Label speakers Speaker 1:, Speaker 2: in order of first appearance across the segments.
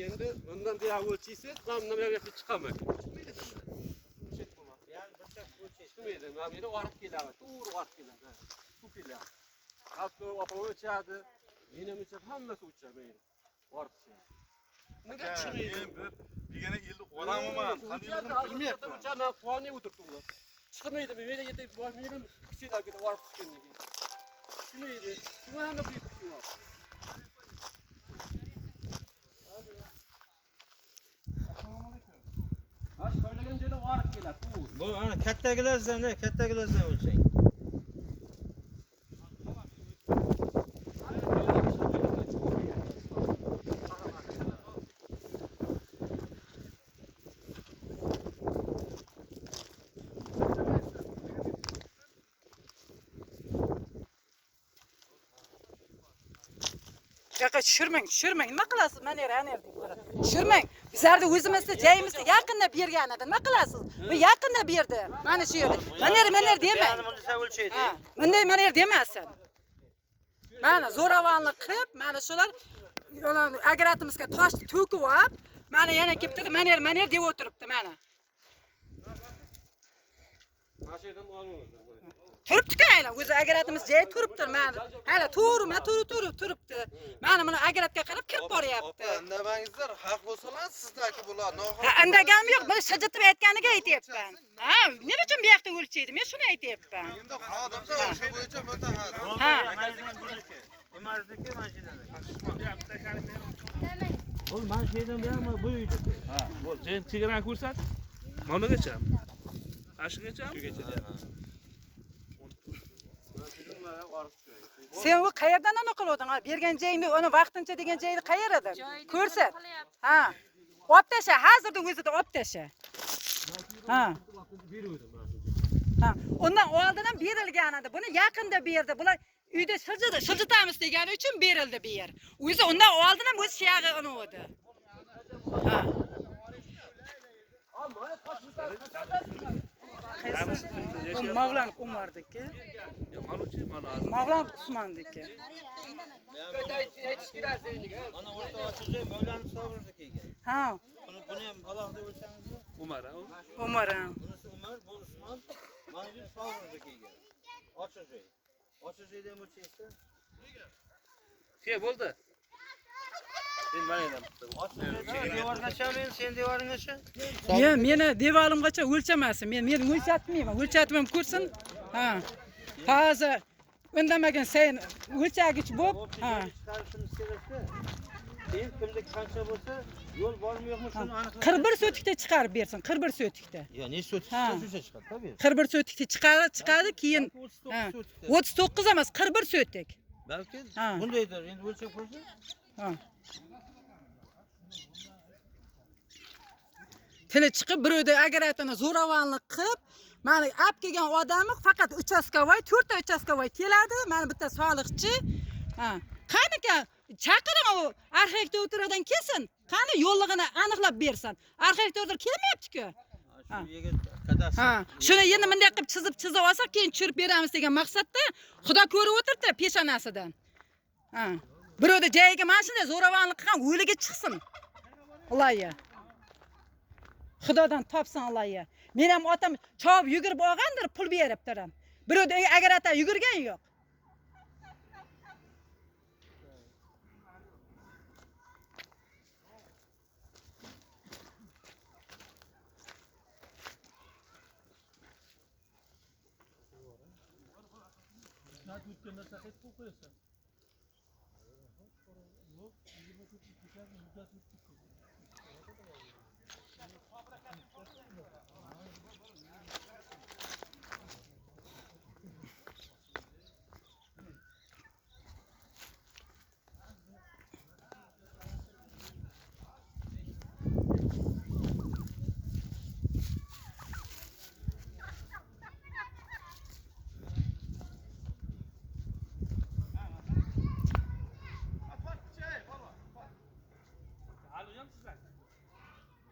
Speaker 1: Endi undan diye ölçüyse namına bir çıkamaydı.
Speaker 2: Yani bıçak ölçeği.
Speaker 1: Çıkmaydı. Namına varıp geliyor. Doğru varıp geliyor. Su geliyor. Kalktı apamı uçadı. Yine mi uçadı? Hammasi uçadı benim. Varıp geliyor. Neden çıkmaydı?
Speaker 3: Bir gene ildi olamam. Tanıyordum bilmiyorum.
Speaker 1: Uçadı. Ben puanı oturttum. Çıkmaydı. Böyle yedim. Benim kişiler gibi varıp geliyor. Çıkmaydı. Şuna ne büyük bir şey var. Ha söylenince de varıp geliyor.
Speaker 2: Bu ana kattagilardan ne? Kattagilardan ölçeği.
Speaker 4: Yaka düşürmeng. Nima qilasiz? Mana yer düşürmeng. Bizlarda o'zimizda joyimizda yaqinda bergan edi. Nima qilasiz? Bu yaqinda berdi. Mana shu yerda. Mana yer dema.
Speaker 2: Yani bunu sen ölçeği.
Speaker 4: Ha, mana yer demasin. Mana zo'ravonlik qilib, mana shular agaratimizga toshni to'kib olib, mana yana kelibdi, mana yer deb o'tiribdi, mana.
Speaker 1: Maşadan almamız.
Speaker 4: Turibdi aynan, o'zi agaratimiz joyi turibdi, mana. Hala turibdi. Mana buni agaratga qarab kelib boryapti.
Speaker 3: Indamangizlar, haq bo'lsalar sizdagi bular.
Speaker 4: Ha, indaganim yo'q, buni shajitib aytganiga aytyapman. Ha, nima uchun bu yoqda o'lchaydi? Men shuni aytyapman.
Speaker 3: Endi xodimlar o'sha bo'yicha mutaxassis.
Speaker 4: Ha.
Speaker 2: Umar'daki oğlum ben şeyden beğenme bu uydu.
Speaker 5: Ha, bu sen çiğren kursan, mana geçem. Aşı geçem. Şu geçer.
Speaker 4: Sen o qayerdan ana qiloding? Ha, bergan joyingni, uni vaqtincha degan joyni qayerda? Ko'rsat. Ha. Olib tasha, hozirda o'zida olib tasha. Ha. Ha, undan oldin ham berilgan edi. Buni yaqinda berdi. Bular uyda shiljitamiz degani uchun berildi bu yer. O'zi undan oldin ham o'z shiyag'i uni edi. Ha. Bu Mavlon Umar'daki. Mavlon Usmon'daki.
Speaker 2: Ana orta açıcı Mevlana Sabır'daki.
Speaker 4: Ha.
Speaker 2: Bunu hem Allah'da ölçeniz mi?
Speaker 5: Umar.
Speaker 4: Umar.
Speaker 2: Bunisi Umar, bu Osman. Manzil Sabır'daki. Açıcı. Açıcı'dan ölçeyse.
Speaker 5: Şey oldu. Sen bana yedim.
Speaker 2: Devargacha men, sen devargacha.
Speaker 4: Meni devorimgacha o'lchamasin. Men o'lchatmayman. O'lchatmam ko'rsin. Ha. Hozir indamagan sayin o'lchagich bo'lib, ha.
Speaker 2: Chiqarishimiz kerak-da. Keyin kimda qancha bo'lsa, yo'l bormi yo'qmi shuni aniqlab.
Speaker 4: 41 sotikda chiqarib bersin. 41 sotikda.
Speaker 2: Ya ne sotik
Speaker 4: Ha.
Speaker 2: shuncha chiqadi, tabii.
Speaker 4: 41 sotikda chiqadi, keyin 39 emas, 41 sotik.
Speaker 2: Balki
Speaker 4: Ha.
Speaker 2: bundaydir. Endi o'lchab qo'ysa.
Speaker 4: Ha. Tili chiqib birovda agaratini zo'ravonlik qilib, mana olib kelgan odami faqat uchastkovoy, 4 ta uchastkovoy keladi. Mana bitta soliqchi. Ha. Qaniki chaqiring u arxitektoradan kelsin. Qani yo'llig'ini aniqlab bersin. Arxitektor kelmayapti-ku.
Speaker 2: Shu yerga kadastr.
Speaker 4: Ha. Shuni endi bunday qilib chizib olsak, keyin tushirib beramiz degan maqsadda Xudo ko'rib o'tiribdi peshonasidan. Ha. Birovda joyiga mana shunday zo'ravonlik qilgan o'liga chiqsin. Iloyi. Xudodan topsin Iloyi. Men ham otam chop yugurib olgandir, pul beribdir ham. Birovda agarata yugurgan yo'q.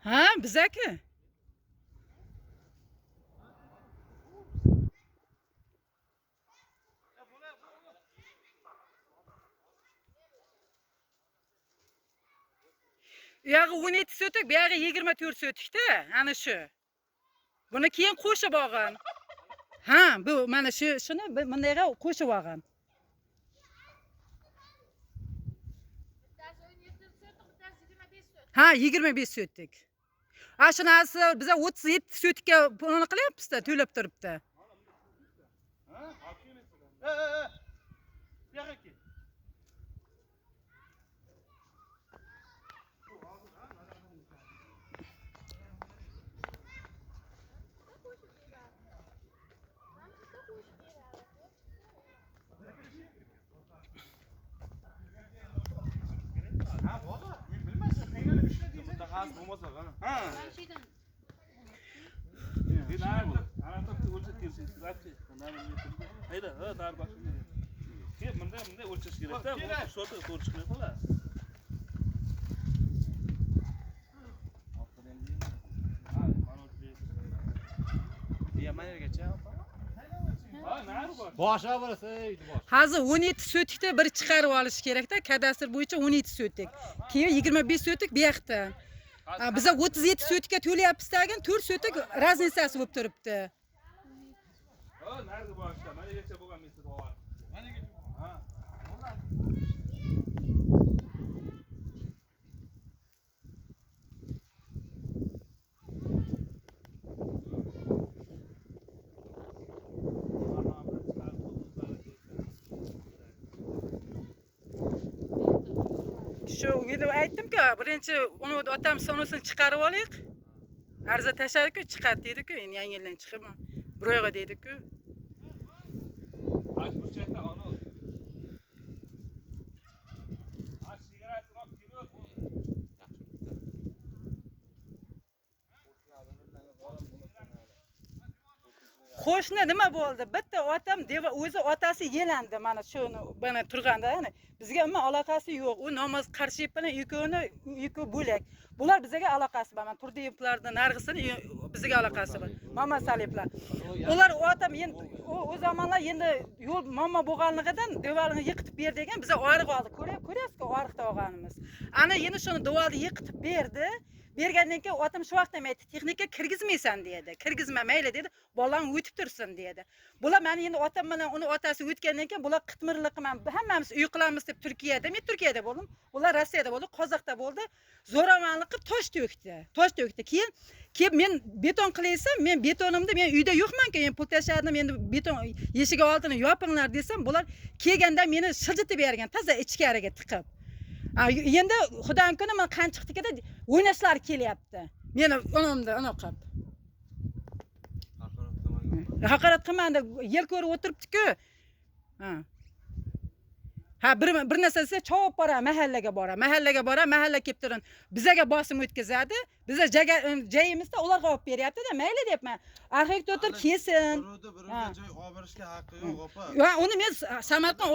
Speaker 4: Ha, bizaki. U yog'i 17 sotik, bu yog'i 24 sotikda, ana shu. Buni keyin qo'shib olgan. Ha, bu mana shuni bundayga qo'shib olgan. Ha, 25 sotik. Ha, shunasi biz 37 sotikka pulini qilyapmiz-da, to'lab turibdi.
Speaker 5: Hayda, dar başını. Hep bunda ölçüş gerek de, bu sotu to'g'ri chiqmaydi bola.
Speaker 2: Boshqa birisi
Speaker 4: Hozir 17 sotikda bir chiqarib olish kerak-da, kadastr bo'yicha 17 sotik. Keyin 25 sotik bu yoqda. Biz 37 sotikka to'layapmiz degan 4 sotik razницasi bo'lib turibdi.
Speaker 5: Ha, nerede boshqa? Manigacha bo'lgan misli bor. Ha.
Speaker 4: Shu endi aytdim-ku, birinchi uni otam sonusini chiqarib olaylik. Arza tashladi-ku, chiqadi dedi-ku, endi yangi yildan chiqib. Bir oyga dedi-ku.
Speaker 5: Burchakda ona. Sigaret olib kelib.
Speaker 4: Qo'shni nima bo'ldi? Bitta otam o'zi otasi yelandi mana shuni bana turganda, ya'ni bizga umuman aloqasi yo'q. U namoz qarshi bilan ikkovi bo'lak. Bular bizga aloqasi bor. Mana Turdiyevlarning nargisini bizga aloqasi bor. Mama Saliplar. Ular otam endi o zamonlar endi yo'l mama bo'lganligidan devorni yiqitib berdi ekan, biz oriq oldik. Ko'ryapsiz-ku, oriqda olganimiz. Ana endi shuni devorni yiqitib berdi. Bergandan keyin otam shu vaqtda aytdi, texnika kirgizmaysan dedi. Kirgizma, mayli dedi. Bolam o'tib tursin dedi. Bular meni endi otam bilan uni otasi o'tgandan keyin bular qitmirlik qilman, hammamiz uy qilamiz deb Turkiyada, men Turkiyada bo'ldim. Ular Rossiyada bo'ldi, Qozoqda bo'ldi. Zo'ravonlik qilib tosh to'kdi. Keyin men beton qilaysam, men betonimda men uyda yo'qman-ku, men pul tashladim, endi beton eshigi oldini yopinglar desam, bular kelganda meni shiljitib bergan, toza ichkariga tiqib. Endi xudoning kuni men qanchiqnikida o'ynashlar kelyapti. Meni onamda ana qilib. Haqorat qilmanda yel ko'rib o'tiribdi-ku. Ha, bir narsa desa chavob bora, mahallaga bora, mahalla kelib turin. Bizaga bosim o'tkazadi. Biza joyimizda ularga olib beryapti-da, mayli debman. Arxivda o'tirib kesin.
Speaker 3: Birovga joy olib berishga haqqi yo'q, opa.
Speaker 4: Uni men Samarqand